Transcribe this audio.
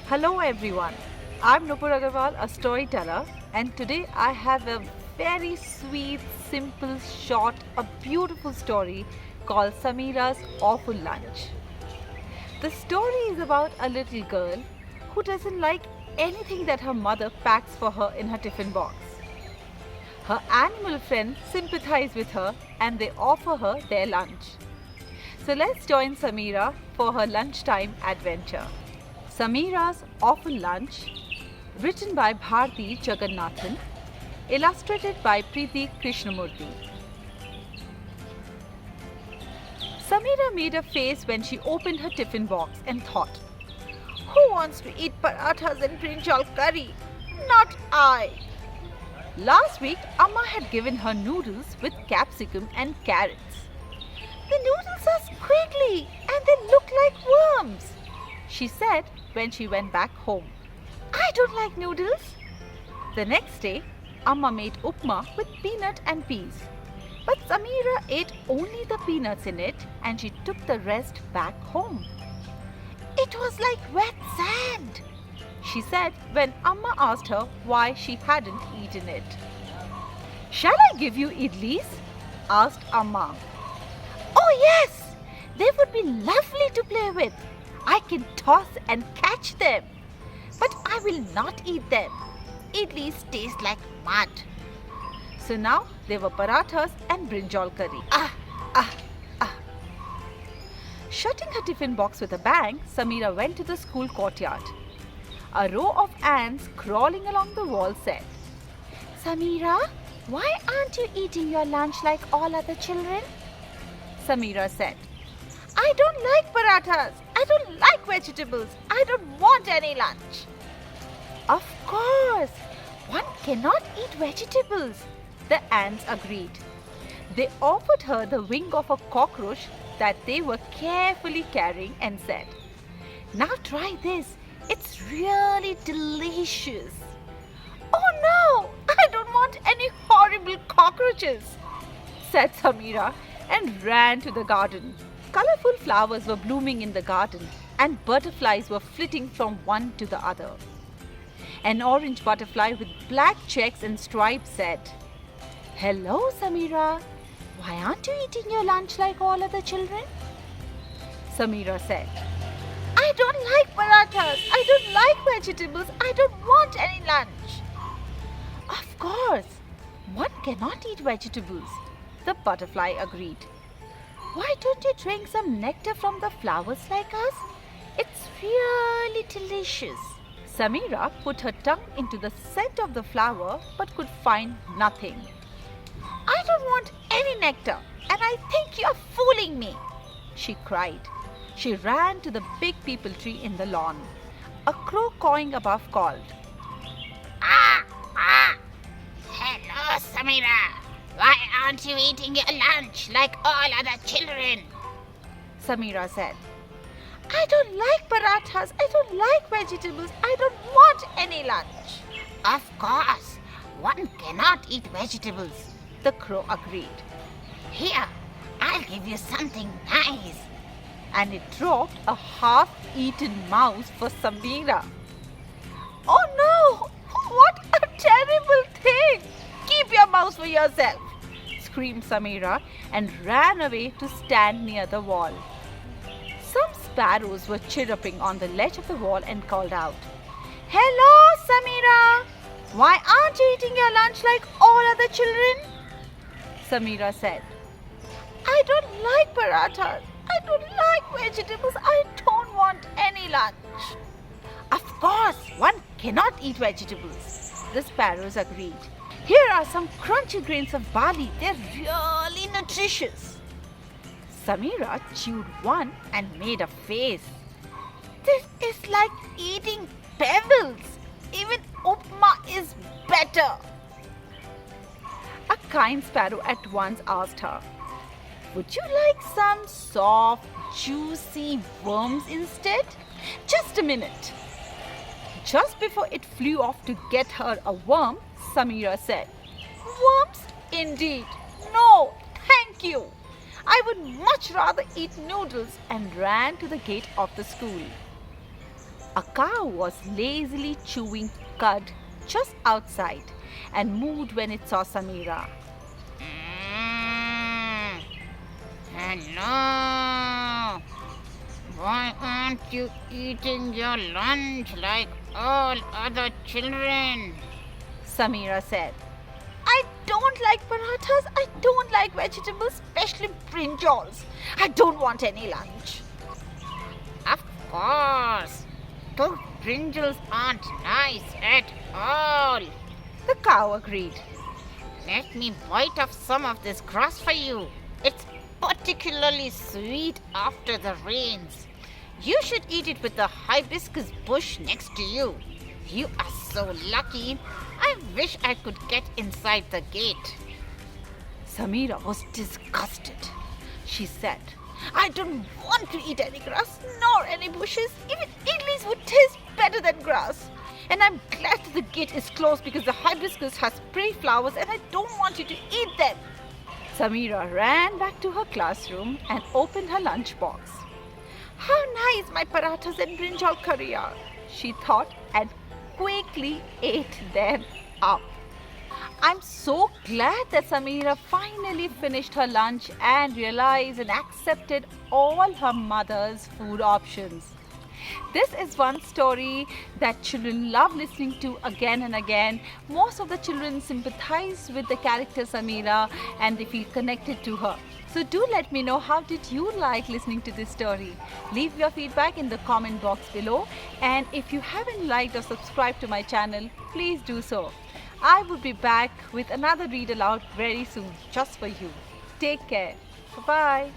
Hello everyone, I'm Nupur Agarwal, a storyteller, and today I have a very sweet, simple, short, a beautiful story called Samira's Awful Lunch. The story is about a little girl who doesn't like anything that her mother packs for her in her tiffin box. Her animal friends sympathize with her and they offer her their lunch. So let's join Samira for her lunchtime adventure. Samira's Awful Lunch, written by Bharti Jagannathan, illustrated by Preeti Krishnamurthy. Samira made a face when she opened her tiffin box and thought, "Who wants to eat parathas and brinjal curry? Not I." Last week, Amma had given her noodles with capsicum and carrots. "The noodles are squiggly and they look like worms," she said when she went back home. "I don't like noodles." The next day, Amma made upma with peanut and peas. But Samira ate only the peanuts in it and she took the rest back home. "It was like wet sand," she said when Amma asked her why she hadn't eaten it. "Shall I give you idlis?" asked Amma. "Oh yes, they would be lovely to play with. I can toss and catch them. But I will not eat them. Idlis taste like mud." So now there were parathas and brinjal curry. Shutting her tiffin box with a bang, Samira went to the school courtyard. A row of ants crawling along the wall said, "Samira, why aren't you eating your lunch like all other children?" Samira said, "I don't like parathas. I don't like vegetables. I don't want any lunch." "Of course, one cannot eat vegetables," the ants agreed. They offered her the wing of a cockroach that they were carefully carrying and said, "Now try this. It's really delicious." "Oh no, I don't want any horrible cockroaches," said Samira and ran to the garden. Colorful flowers were blooming in the garden and butterflies were flitting from one to the other. An orange butterfly with black checks and stripes said, "Hello, Samira. Why aren't you eating your lunch like all other children?" Samira said, "I don't like parathas. I don't like vegetables. I don't want any lunch." "Of course, one cannot eat vegetables," the butterfly agreed. "Why don't you drink some nectar from the flowers like us? It's really delicious." Samira put her tongue into the scent of the flower but could find nothing. "I don't want any nectar and I think you're fooling me," she cried. She ran to the big peepal tree in the lawn. A crow cawing above called, "Ah! Ah! Hello, Samira. Why aren't you eating your lunch like all other children?" Samira said, "I don't like parathas. I don't like vegetables. I don't want any lunch." "Of course, one cannot eat vegetables," the crow agreed. "Here, I'll give you something nice." And it dropped a half-eaten mouse for Samira. "Oh no! What a terrible thing! Keep your mouse for yourself!" screamed Samira and ran away to stand near the wall. Some sparrows were chirruping on the ledge of the wall and called out, "Hello, Samira! Why aren't you eating your lunch like all other children?" Samira said, "I don't like parathas. I don't like vegetables. I don't want any lunch." "Of course, one cannot eat vegetables," the sparrows agreed. "Here are some crunchy grains of barley. They're really nutritious." Samira chewed one and made a face. "This is like eating pebbles. Even upma is better." A kind sparrow at once asked her, "Would you like some soft, juicy worms instead?" "Just a minute." Just before it flew off to get her a worm, Samira said, "Worms indeed. No, thank you. I would much rather eat noodles," and ran to the gate of the school. A cow was lazily chewing cud just outside and moved when it saw Samira. Hello. Why aren't you eating your lunch like all other children? Samira said. I don't like parathas. I don't like vegetables, especially brinjals. I don't want any lunch. Of course. Those brinjals aren't nice at all. The cow agreed. Let me bite off some of this grass for you. It's particularly sweet after the rains. You should eat it with the hibiscus bush next to you. You are so lucky. I wish I could get inside the gate. Samira was disgusted. She said, I don't want to eat any grass nor any bushes. Even idlis would taste better than grass. And I'm glad the gate is closed because the hibiscus has pretty flowers and I don't want you to eat them. Samira ran back to her classroom and opened her lunchbox. How nice my parathas and brinjal curry are, she thought, and quickly ate them up. I'm so glad that Samira finally finished her lunch and realized and accepted all her mother's food options. This is one story that children love listening to again and again. Most of the children sympathize with the character Samira and they feel connected to her. So do let me know, how did you like listening to this story? Leave your feedback in the comment box below. And if you haven't liked or subscribed to my channel, please do so. I will be back with another read aloud very soon, just for you. Take care. Bye-bye.